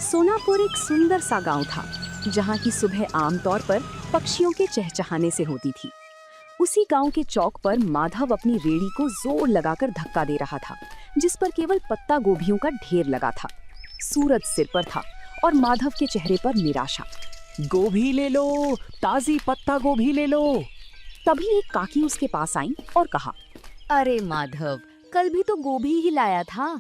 सोनापुर एक सुंदर सा गांव था, जहां की सुबह आमतौर पर पक्षियों के चहचहाने से होती थी। उसी गांव के चौक पर माधव अपनी रेड़ी को जोर लगाकर धक्का दे रहा था, जिस पर केवल पत्ता गोभियों का ढेर लगा था। सूरज सिर पर था और माधव के चेहरे पर निराशा। गोभी ले लो, ताजी पत्ता गोभी ले लो। तभी एक काकी उसके पास आई और कहा, अरे माधव, कल भी तो गोभी ही लाया था।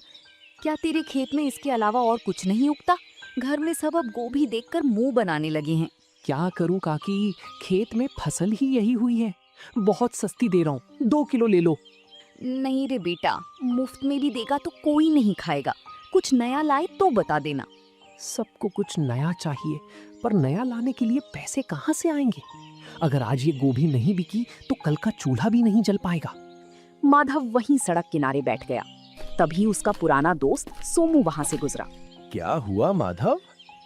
क्या तेरे खेत में इसके अलावा और कुछ नहीं उगता? घर में सब अब गोभी देखकर मुंह बनाने लगे हैं। क्या करूं काकी, खेत में फसल ही यही हुई है। बहुत सस्ती दे रहा हूँ, 2 किलो ले लो। नहीं रे बेटा, मुफ्त में भी देगा तो कोई नहीं खाएगा। कुछ नया लाए तो बता देना। सबको कुछ नया चाहिए, पर नया लाने के लिए पैसे कहाँ से आएंगे? अगर आज ये गोभी नहीं बिकी तो कल का चूल्हा भी नहीं जल पाएगा। माधव वहीं सड़क किनारे बैठ गया। तभी उसका पुराना दोस्त सोमू वहां से गुजरा। क्या हुआ माधव,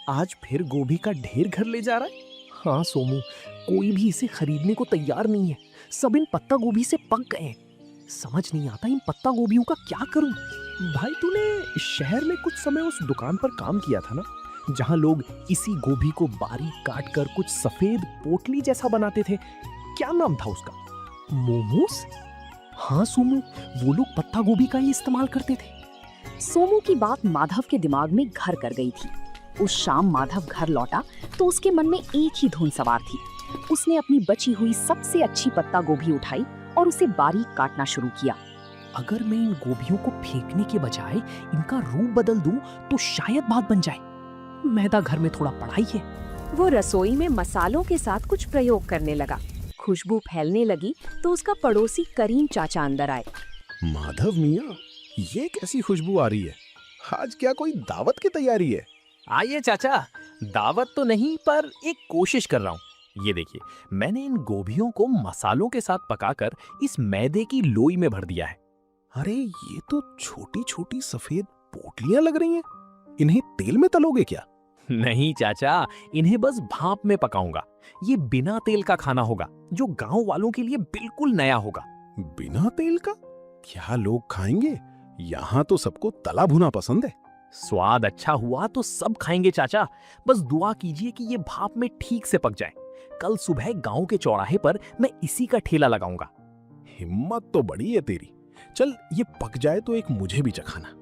आज फिर गोभी का ढेर घर ले जा रहा है? हाँ सोमू, कोई भी इसे खरीदने को तैयार नहीं है। सब इन पत्ता गोभी से पक गए हैं। समझ नहीं आता इन पत्ता गोभियों का क्या करूं। भाई तूने शहर में कुछ समय उस दुकान पर काम किया था ना, जहां लोग इसी गोभी को बारीक काट कर कुछ सफेद पोटली जैसा बनाते थे। क्या नाम था उसका? मोमोस? हाँ सोमू, वो लोग पत्ता गोभी का ही इस्तेमाल करते थे। सोमू की बात माधव के दिमाग में घर कर गई थी। उस शाम माधव घर लौटा तो उसके मन में एक ही धुन सवार थी। उसने अपनी बची हुई सबसे अच्छी पत्ता गोभी उठाई और उसे बारीक काटना शुरू किया। अगर मैं इन गोभियों को फेंकने के बजाय इनका रूप बदल दूं तो शायद बात बन जाए। मैदा घर में थोड़ा पड़ा ही है। वो रसोई में मसालों के साथ कुछ प्रयोग करने लगा। खुशबू फैलने लगी तो उसका पड़ोसी करीम चाचा अंदर आए। माधव मियाँ, ये कैसी खुशबू आ रही है? आज क्या कोई दावत की तैयारी है? आइए चाचा, दावत तो नहीं पर एक कोशिश कर रहा हूँ। ये देखिए, मैंने इन गोभियों को मसालों के साथ पकाकर इस मैदे की लोई में भर दिया है। अरे ये तो छोटी छोटी सफेद पोटलियां लग रही हैं। इन्हें तेल में तलोगे क्या? नहीं चाचा, इन्हें बस भाप में पकाऊंगा। ये बिना तेल का खाना होगा, जो गांव वालों के लिए बिल्कुल नया होगा। बिना तेल का? क्या लोग खाएंगे? यहाँ तो सबको तला भुना पसंद है। स्वाद अच्छा हुआ तो सब खाएंगे चाचा। बस दुआ कीजिए कि ये भाप में ठीक से पक जाए। कल सुबह गांव के चौराहे पर मैं इसी का ठेला लगाऊंगा। हिम्मत तो बड़ी है तेरी। चल ये पक जाए तो एक मुझे भी चखाना।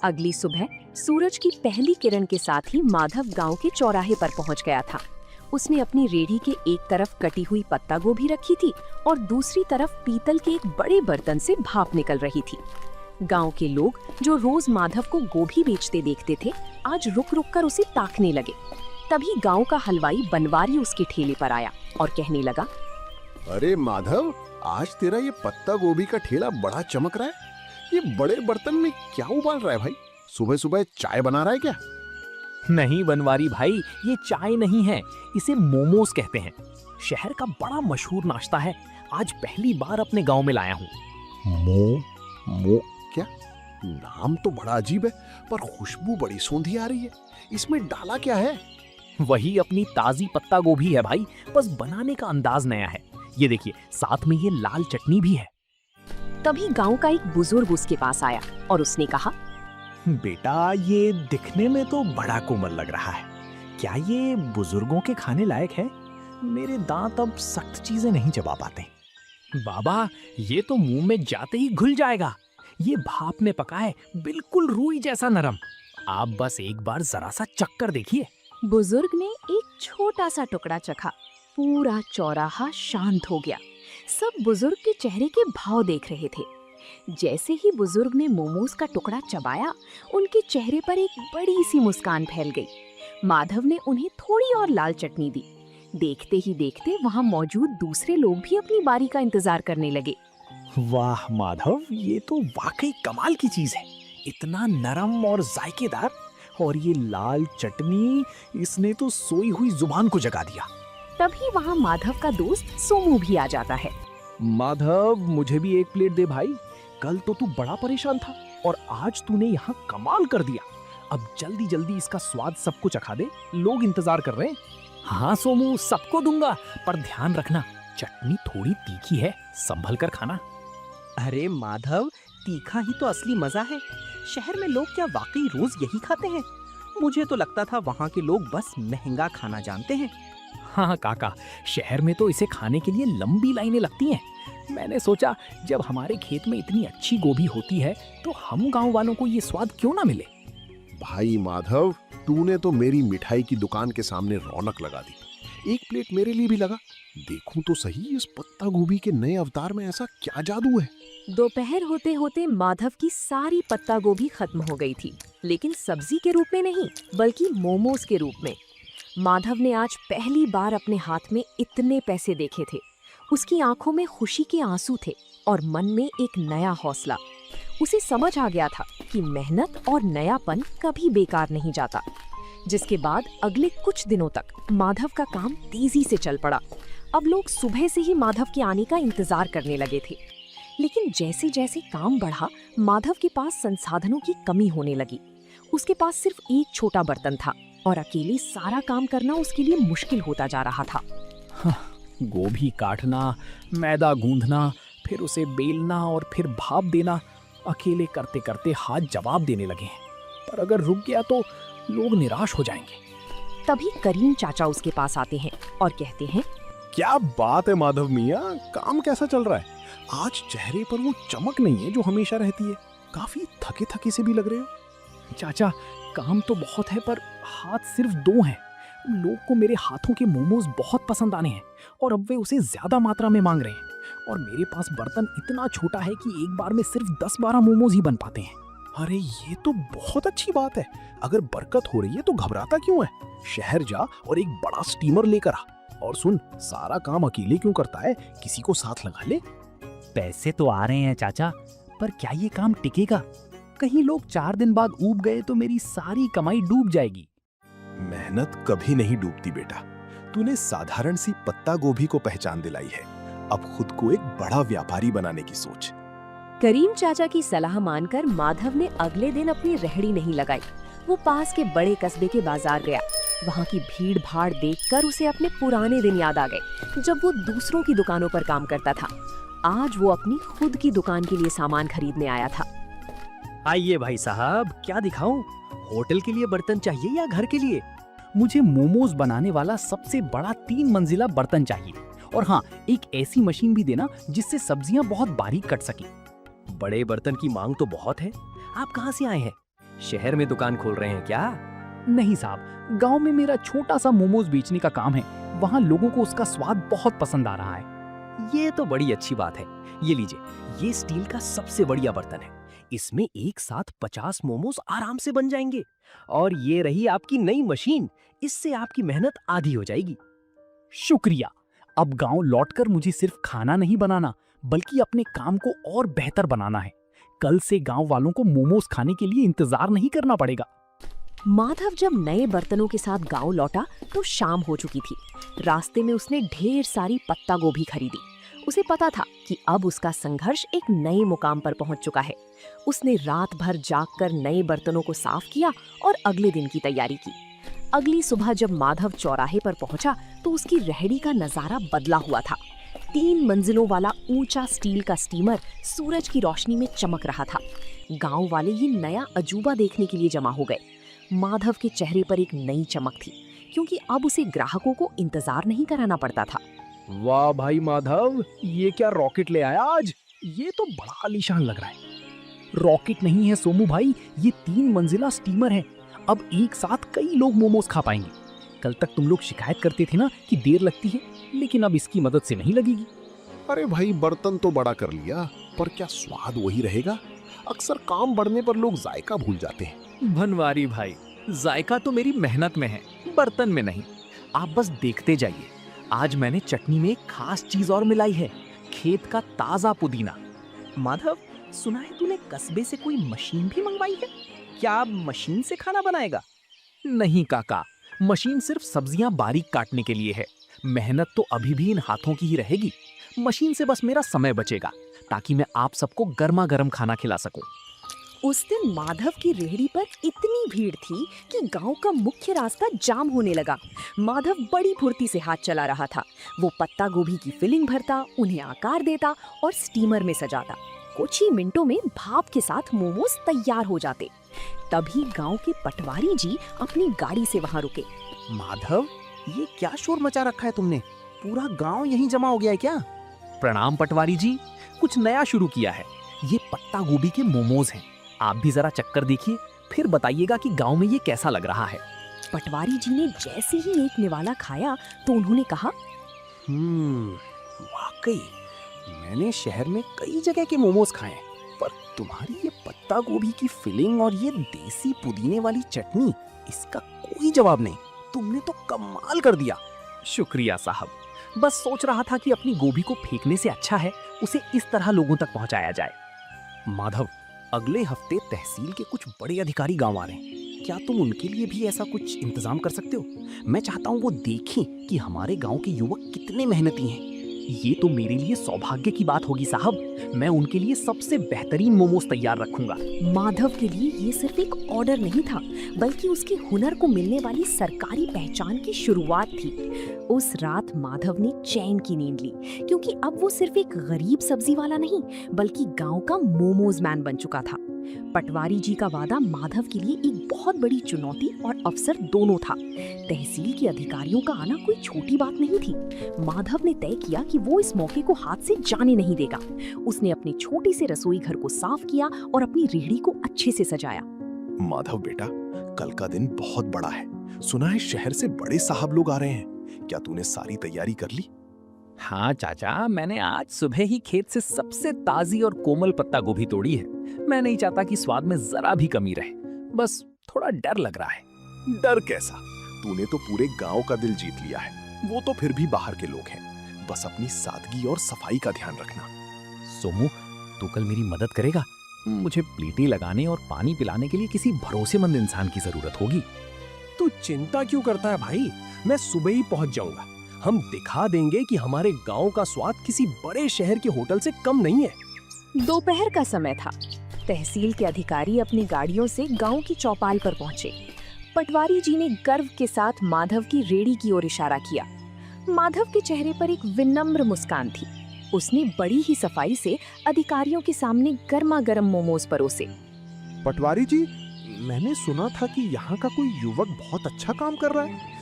अगली सुबह सूरज की पहली किरण के साथ ही माधव गांव के चौराहे पर पहुंच गया था। उसने अपनी रेड़ी के एक तरफ कटी हुई पत्ता गोभी रखी थी और दूसरी तरफ पीतल के एक बड़े बर्तन से भाप निकल रही थी। गांव के लोग जो रोज माधव को गोभी बेचते देखते थे, आज रुक रुक कर उसे ताकने लगे। तभी गांव का हलवाई बनवारी उसके ठेले पर आया और कहने लगा, अरे माधव, आज तेरा ये पत्ता गोभी का ठेला बड़ा चमक रहा है। ये बड़े बर्तन में क्या उबाल रहा है भाई? सुबह सुबह चाय बना रहा है क्या? नहीं बनवारी भाई, ये चाय नहीं है, इसे मोमोस कहते हैं। शहर का बड़ा मशहूर नाश्ता है। आज पहली बार अपने गांव में लाया हूँ। मो क्या? नाम तो बड़ा अजीब है, पर खुशबू बड़ी सौंधी आ रही है। इसमें डाला क्या है? वही अपनी ताजी पत्ता गोभी है भाई, बस बनाने का अंदाज नया है। ये देखिए, साथ में ये लाल चटनी भी है। तभी गांव का एक बुजुर्ग उसके पास आया और उसने कहा, बेटा, ये दिखने में तो बड़ा कोमल लग रहा है। क्या ये बुजुर्गों के खाने लायक है? मेरे दांत अब सख्त चीजें नहीं चबा पाते। बाबा, ये तो मुंह में जाते ही घुल जाएगा। ये भाप में पका है, बिल्कुल रूई जैसा नरम। आप बस एक बार जरा सा चक्कर देखिए। बुजुर्ग ने एक छोटा सा टुकड़ा चखा। पूरा चौराहा शांत हो गया। सब बुजुर्ग के चेहरे के भाव देख रहे थे। जैसे ही बुजुर्ग ने मोमोज का टुकड़ा चबाया, उनके चेहरे पर एक बड़ी सी मुस्कान फैल गई। माधव ने उन्हें थोड़ी और लाल चटनी दी। देखते ही देखते वहां मौजूद दूसरे लोग भी अपनी बारी का इंतजार करने लगे। वाह माधव, ये तो वाकई कमाल की चीज है। इतना नरम और जायकेदार, और ये लाल चटनी, इसने तो सोई हुई जुबान को जगा दिया। तभी वहां माधव का दोस्त सोमू भी आ जाता है। माधव, मुझे भी एक प्लेट दे भाई। कल तो तू बड़ा परेशान था और आज तूने यहाँ कमाल कर दिया। अब जल्दी जल्दी इसका स्वाद सबको चखा दे, लोग इंतजार कर रहे हैं। हाँ सोमू, सबको दूंगा, पर ध्यान रखना, चटनी थोड़ी तीखी है, संभल कर खाना। अरे माधव, तीखा ही तो असली मजा है। शहर में लोग क्या वाकई रोज यही खाते हैं? मुझे तो लगता था वहाँ के लोग बस महंगा खाना जानते हैं। हाँ काका, शहर में तो इसे खाने के लिए लंबी लाइनें लगती हैं। मैंने सोचा जब हमारे खेत में इतनी अच्छी गोभी होती है तो हम गांव वालों को ये स्वाद क्यों ना मिले। भाई माधव, तूने तो मेरी मिठाई की दुकान के सामने रौनक लगा दी। एक प्लेट मेरे लिए भी लगा। देखूं तो सही, इस पत्ता गोभी के नए अवतार में ऐसा क्या जादू है। दोपहर होते होते माधव की सारी पत्ता गोभी खत्म हो गई थी, लेकिन सब्जी के रूप में नहीं बल्कि मोमोज के रूप में। माधव ने आज पहली बार अपने हाथ में इतने पैसे देखे थे। उसकी आंखों में खुशी के आंसू थे और मन में एक नया हौसला। उसे समझ आ गया था कि मेहनत और नयापन कभी बेकार नहीं जाता। जिसके बाद अगले कुछ दिनों तक माधव का काम तेजी से चल पड़ा। अब लोग सुबह से ही माधव के आने का इंतजार करने लगे थे। लेकिन जैसे जैसे काम बढ़ा, माधव के पास संसाधनों की कमी होने लगी। उसके पास सिर्फ एक छोटा बर्तन था और अकेले सारा काम करना उसके लिए मुश्किल होता जा रहा था। गोभी काटना, मैदा गूंथना, फिर उसे बेलना और फिर भाप देना, अकेले करते करते हाथ जवाब देने लगे हैं। पर अगर रुक गया तो लोग निराश हो जाएंगे। तभी करीम चाचा उसके पास आते हैं और कहते हैं, क्या बात है माधव मियाँ, काम कैसा चल रहा है? आज चेहरे पर वो चमक नहीं है जो हमेशा रहती है। काफी थके थके से भी लग रहे हो। चाचा, काम तो बहुत है पर हाथ सिर्फ 2 हैं। लोग को मेरे हाथों के मोमोज बहुत पसंद आने हैं और अब वे उसे ज्यादा मात्रा में मांग रहे हैं। और मेरे पास बर्तन इतना छोटा है कि एक बार में सिर्फ 10-12 मोमोज ही बन पाते हैं। अरे ये तो बहुत अच्छी बात है। अगर बरकत हो रही है तो घबराता क्यों है? शहर जा और एक बड़ा स्टीमर लेकर आ। और सुन, सारा काम अकेले क्यों करता है, किसी को साथ लगा ले। पैसे तो आ रहे हैं चाचा, पर क्या ये काम टिकेगा? कहीं लोग 4 दिन बाद ऊब गए तो मेरी सारी कमाई डूब जाएगी। मेहनत कभी नहीं डूबती बेटा। तूने साधारण सी पत्ता गोभी को पहचान दिलाई है। अब खुद को एक बड़ा व्यापारी बनाने की सोच। करीम चाचा की सलाह मानकर माधव ने अगले दिन अपनी रेहड़ी नहीं लगाई। वो पास के बड़े कस्बे के बाजार गया। वहाँ की भीड़ भाड़ देखकर उसे अपने पुराने दिन याद आ गए, जब वो दूसरों की दुकानों पर काम करता था। आज वो अपनी खुद की दुकान के लिए सामान खरीदने आया था। आइए भाई साहब, क्या दिखाऊं? होटल के लिए बर्तन चाहिए या घर के लिए? मुझे मोमोज बनाने वाला सबसे बड़ा 3 मंजिला बर्तन चाहिए। और हाँ, एक ऐसी मशीन भी देना जिससे सब्जियां बहुत बारीक कट सके। बड़े बर्तन की मांग तो बहुत है। आप कहाँ से आए हैं? शहर में दुकान खोल रहे हैं क्या? नहीं साहब, गांव में मेरा छोटा सा मोमोज बेचने का काम है। वहाँ लोगों को उसका स्वाद बहुत पसंद आ रहा है। ये तो बड़ी अच्छी बात है। ये लीजिए, ये स्टील का सबसे बढ़िया बर्तन है। इसमें एक साथ 50 मोमोज आराम से बन जाएंगे। और ये रही आपकी नई मशीन। इससे आपकी मेहनत आधी हो जाएगी। शुक्रिया। अब गांव लौटकर मुझे सिर्फ खाना नहीं बनाना बल्कि अपने काम को और बेहतर बनाना है। कल से गांव वालों को मोमोज खाने के लिए इंतजार नहीं करना पड़ेगा। माधव जब नए बर्तनों के साथ गांव लौटा तो शाम हो चुकी थी। रास्ते में उसने ढेर सारी पत्ता गोभी खरीदी। उसे पता था कि अब उसका संघर्ष एक नए मुकाम पर पहुंच चुका है। उसने रात भर जागकर नए बर्तनों को साफ किया और अगले दिन की तैयारी की। अगली सुबह जब माधव चौराहे पर पहुंचा तो उसकी रेहड़ी का नजारा बदला हुआ था। 3 मंजिलों वाला ऊंचा स्टील का स्टीमर सूरज की रोशनी में चमक रहा था। गांव वाले ये नया अजूबा देखने के लिए जमा हो गए। माधव के चेहरे पर एक नई चमक थी, क्योंकि अब उसे ग्राहकों को इंतजार नहीं कराना पड़ता था। वाह भाई माधव, ये क्या रॉकेट ले आया आज? ये तो बड़ा आलीशान लग रहा है। रॉकेट नहीं है सोमू भाई, ये 3 मंजिला स्टीमर है। अब एक साथ कई लोग मोमोज खा पाएंगे। कल तक तुम लोग शिकायत करते थे ना कि देर लगती है, लेकिन अब इसकी मदद से नहीं लगेगी। अरे भाई, बर्तन तो बड़ा कर लिया, पर क्या स्वाद वही रहेगा? अक्सर काम बढ़ने पर लोग जायका भूल जाते हैं। भनवारी भाई, जायका तो मेरी मेहनत में है, बर्तन में नहीं। आप बस देखते जाइए। आज मैंने चटनी में एक खास चीज और मिलाई है, खेत का ताजा पुदीना। माधव, सुना है तूने कस्बे से कोई मशीन भी मंगवाई है? क्या अब मशीन से खाना बनाएगा? नहीं काका, मशीन सिर्फ सब्जियां बारीक काटने के लिए है। मेहनत तो अभी भी इन हाथों की ही रहेगी। मशीन से बस मेरा समय बचेगा ताकि मैं आप सबको गर्मा गर्म खाना खिला सकूं। उस दिन माधव की रेहड़ी पर इतनी भीड़ थी कि गांव का मुख्य रास्ता जाम होने लगा। माधव बड़ी फुर्ती से हाथ चला रहा था। वो पत्ता गोभी की फिलिंग भरता, उन्हें आकार देता और स्टीमर में सजाता। कुछ ही मिनटों में भाप के साथ मोमोज तैयार हो जाते। तभी गांव के पटवारी जी अपनी गाड़ी से वहां रुके। माधव, ये क्या शोर मचा रखा है तुमने? पूरा गांव यहीं जमा हो गया है क्या? प्रणाम पटवारी जी, कुछ नया शुरू किया है। ये पत्ता गोभी के मोमोज हैं। आप भी जरा चक्कर देखिए, फिर बताइएगा कि गांव में ये कैसा लग रहा है। पटवारी जी ने जैसे ही एक निवाला खाया तो उन्होंने कहा, वाकई मैंने शहर में कई जगह के मोमोज खाए हैं, पर तुम्हारी ये पत्ता गोभी की फिलिंग और ये देसी पुदीने वाली चटनी, इसका कोई जवाब नहीं। तुमने तो कमाल कर दिया। शुक्रिया साहब, बस सोच रहा था कि अपनी गोभी को फेंकने से अच्छा है उसे इस तरह लोगों तक पहुंचाया जाए। माधव, अगले हफ्ते तहसील के कुछ बड़े अधिकारी गांव आ रहे हैं। क्या तुम उनके लिए भी ऐसा कुछ इंतजाम कर सकते हो? मैं चाहता हूँ वो देखें कि हमारे गांव के युवक कितने मेहनती हैं। ये तो मेरे लिए सौभाग्य की बात होगी साहब। मैं उनके लिए सबसे बेहतरीन मोमोज तैयार रखूंगा। माधव के लिए ये सिर्फ एक ऑर्डर नहीं था, बल्कि उसके हुनर को मिलने वाली सरकारी पहचान की शुरुआत थी। उस रात माधव ने चैन की नींद ली, क्योंकि अब वो सिर्फ एक गरीब सब्जी वाला नहीं, बल्कि गांव का मोमोज मैन बन चुका था। पटवारी जी का वादा माधव के लिए एक बहुत बड़ी चुनौती और अवसर दोनों था। तहसील के अधिकारियों का आना कोई छोटी बात नहीं थी। माधव ने तय किया कि वो इस मौके को हाथ से जाने नहीं देगा। उसने अपने छोटे से रसोई घर को साफ किया और अपनी रेहड़ी को अच्छे से सजाया। माधव बेटा, कल का दिन बहुत बड़ा है। सुना है शहर से बड़े साहब लोग आ रहे हैं। क्या तूने सारी तैयारी कर ली? हाँ चाचा, मैंने आज सुबह ही खेत से सबसे ताजी और कोमल पत्ता गोभी तोड़ी है। मैं नहीं चाहता कि स्वाद में जरा भी कमी रहे, बस थोड़ा डर लग रहा है। डर कैसा? तूने तो पूरे गांव का दिल जीत लिया है। वो तो फिर भी बाहर के लोग हैं। बस अपनी सादगी और सफाई का ध्यान रखना। सोमू, तू कल मेरी मदद करेगा? मुझे प्लेटें लगाने और पानी पिलाने के लिए किसी भरोसेमंद इंसान की जरूरत होगी। तू चिंता क्यों करता है भाई? मैं सुबह ही पहुंच जाऊंगा। हम दिखा देंगे कि हमारे गांव का स्वाद किसी बड़े शहर के होटल से कम नहीं है। दोपहर का समय था। तहसील के अधिकारी अपनी गाड़ियों से गांव की चौपाल पर पहुंचे। पटवारी जी ने गर्व के साथ माधव की रेहड़ी की ओर इशारा किया। माधव के चेहरे पर एक विनम्र मुस्कान थी। उसने बड़ी ही सफाई से अधिकारियों के सामने गर्मा गर्म मोमोज परोसे। पटवारी जी, मैंने सुना था कि यहाँ का कोई युवक बहुत अच्छा काम कर रहा है।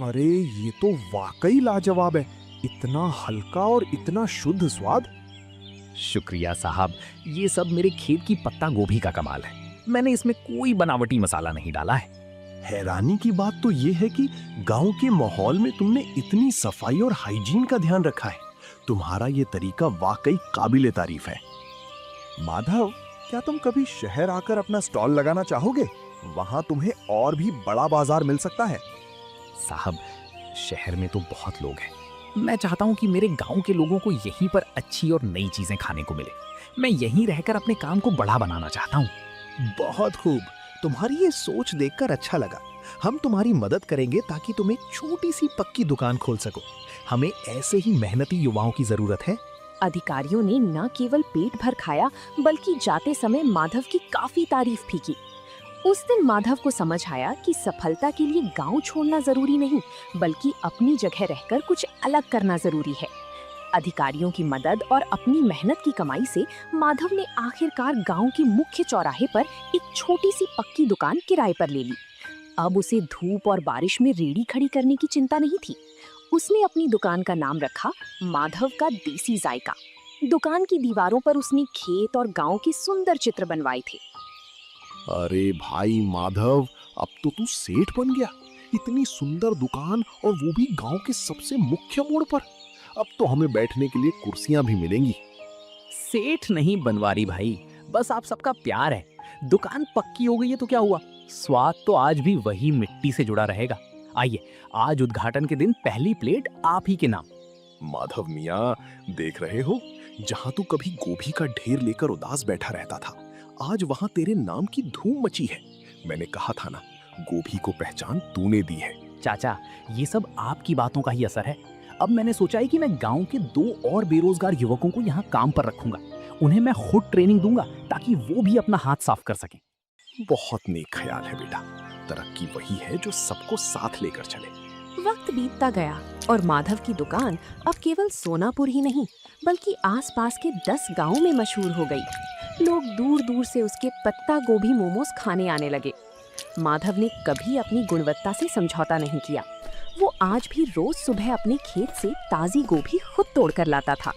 अरे ये तो वाकई लाजवाब है। इतना हल्का और इतना शुद्ध स्वाद। शुक्रिया साहब, ये सब मेरे खेत की पत्ता गोभी का कमाल है। मैंने इसमें कोई बनावटी मसाला नहीं डाला है। हैरानी की बात तो ये है कि गांव के माहौल में तुमने इतनी सफाई और हाइजीन का ध्यान रखा है। तुम्हारा ये तरीका वाकई काबिले तारीफ है। माधव, क्या तुम कभी शहर आकर अपना स्टॉल लगाना चाहोगे? वहां तुम्हें और भी बड़ा बाजार मिल सकता है। साहब, शहर में तो बहुत लोग हैं। मैं चाहता हूँ कि मेरे गांव के लोगों को यहीं पर अच्छी और नई चीजें खाने को मिले। मैं यहीं रहकर अपने काम को बड़ा बनाना चाहता हूँ। बहुत खूब, तुम्हारी ये सोच देखकर अच्छा लगा। हम तुम्हारी मदद करेंगे ताकि तुम एक छोटी सी पक्की दुकान खोल सको। हमें ऐसे ही मेहनती युवाओं की जरूरत है। अधिकारियों ने न केवल पेट भर खाया, बल्कि जाते समय माधव की काफी तारीफ भी की। उस दिन माधव को समझ आया कि सफलता के लिए गांव छोड़ना जरूरी नहीं, बल्कि अपनी जगह रहकर कुछ अलग करना जरूरी है। अधिकारियों की मदद और अपनी मेहनत की कमाई से माधव ने आखिरकार गांव के मुख्य चौराहे पर एक छोटी सी पक्की दुकान किराए पर ले ली। अब उसे धूप और बारिश में रेहड़ी खड़ी करने की चिंता नहीं थी। उसने अपनी दुकान का नाम रखा माधव का देसी जायका। दुकान की दीवारों पर उसने खेत और गांव के सुंदर चित्र बनवाए थे। अरे भाई माधव, अब तो तू सेठ बन गया। इतनी सुंदर दुकान और वो भी गांव के सबसे मुख्य मोड़ पर। अब तो हमें बैठने के लिए कुर्सियां भी मिलेंगी। सेठ नहीं बनवारी भाई, बस आप सबका प्यार है। दुकान पक्की हो गई है तो क्या हुआ, स्वाद तो आज भी वही मिट्टी से जुड़ा रहेगा। आइए, आज उद्घाटन के दिन पहली प्लेट आप ही के नाम। माधव मियाँ, देख रहे हो, जहाँ तू कभी गोभी का ढेर लेकर उदास बैठा रहता था, आज वहाँ तेरे नाम की धूम मची है। मैंने कहा था ना, गोभी को पहचान तूने दी है। चाचा, ये सब आपकी बातों का ही असर है। अब मैंने सोचा है कि मैं गांव के 2 और बेरोजगार युवकों को यहाँ काम पर रखूंगा। उन्हें मैं खुद ट्रेनिंग दूंगा ताकि वो भी अपना हाथ साफ कर सकें। बहुत नेक ख्याल है बेटा। तरक्की वही है जो सबको साथ लेकर चले। वक्त बीतता गया और माधव की दुकान अब केवल सोनापुर ही नहीं बल्कि आसपास के 10 गांवों में मशहूर हो गई। लोग दूर दूर से उसके पत्ता गोभी मोमोज खाने आने लगे। माधव ने कभी अपनी गुणवत्ता से समझौता नहीं किया। वो आज भी रोज सुबह अपने खेत से ताजी गोभी खुद तोड़कर लाता था।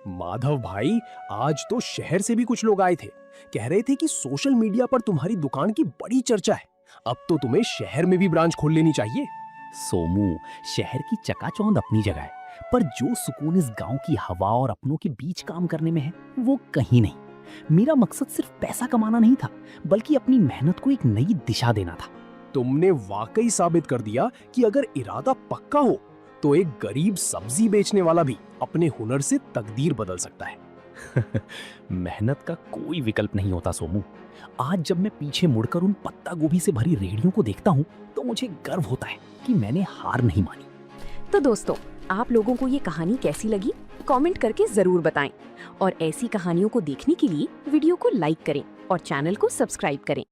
माधव भाई, आज तो शहर से भी कुछ लोग आए थे। कह रहे थे कि सोशल मीडिया पर तुम्हारी दुकान की बड़ी चर्चा है। अब तो तुम्हें शहर में भी ब्रांच खोल लेनी चाहिए। सोमू, शहर की चकाचौंध अपनी जगह है, पर जो सुकून इस गांव की हवा और अपनों के बीच काम करने में है वो कहीं नहीं। मेरा मकसद सिर्फ पैसा कमाना नहीं था, बल्कि अपनी मेहनत को एक नई दिशा देना था। तुमने वाकई साबित कर दिया कि अगर इरादा पक्का हो तो एक गरीब सब्जी बेचने वाला भी अपने हुनर से तकदीर बदल सकता है। मेहनत का कोई विकल्प नहीं होता सोमू। आज जब मैं पीछे मुड़कर उन पत्ता गोभी से भरी रेहड़ियों को देखता हूँ तो मुझे गर्व होता है कि मैंने हार नहीं मानी। तो दोस्तों, आप लोगों को ये कहानी कैसी लगी कमेंट करके जरूर बताएं और ऐसी कहानियों को देखने के लिए वीडियो को लाइक करें और चैनल को सब्सक्राइब करें।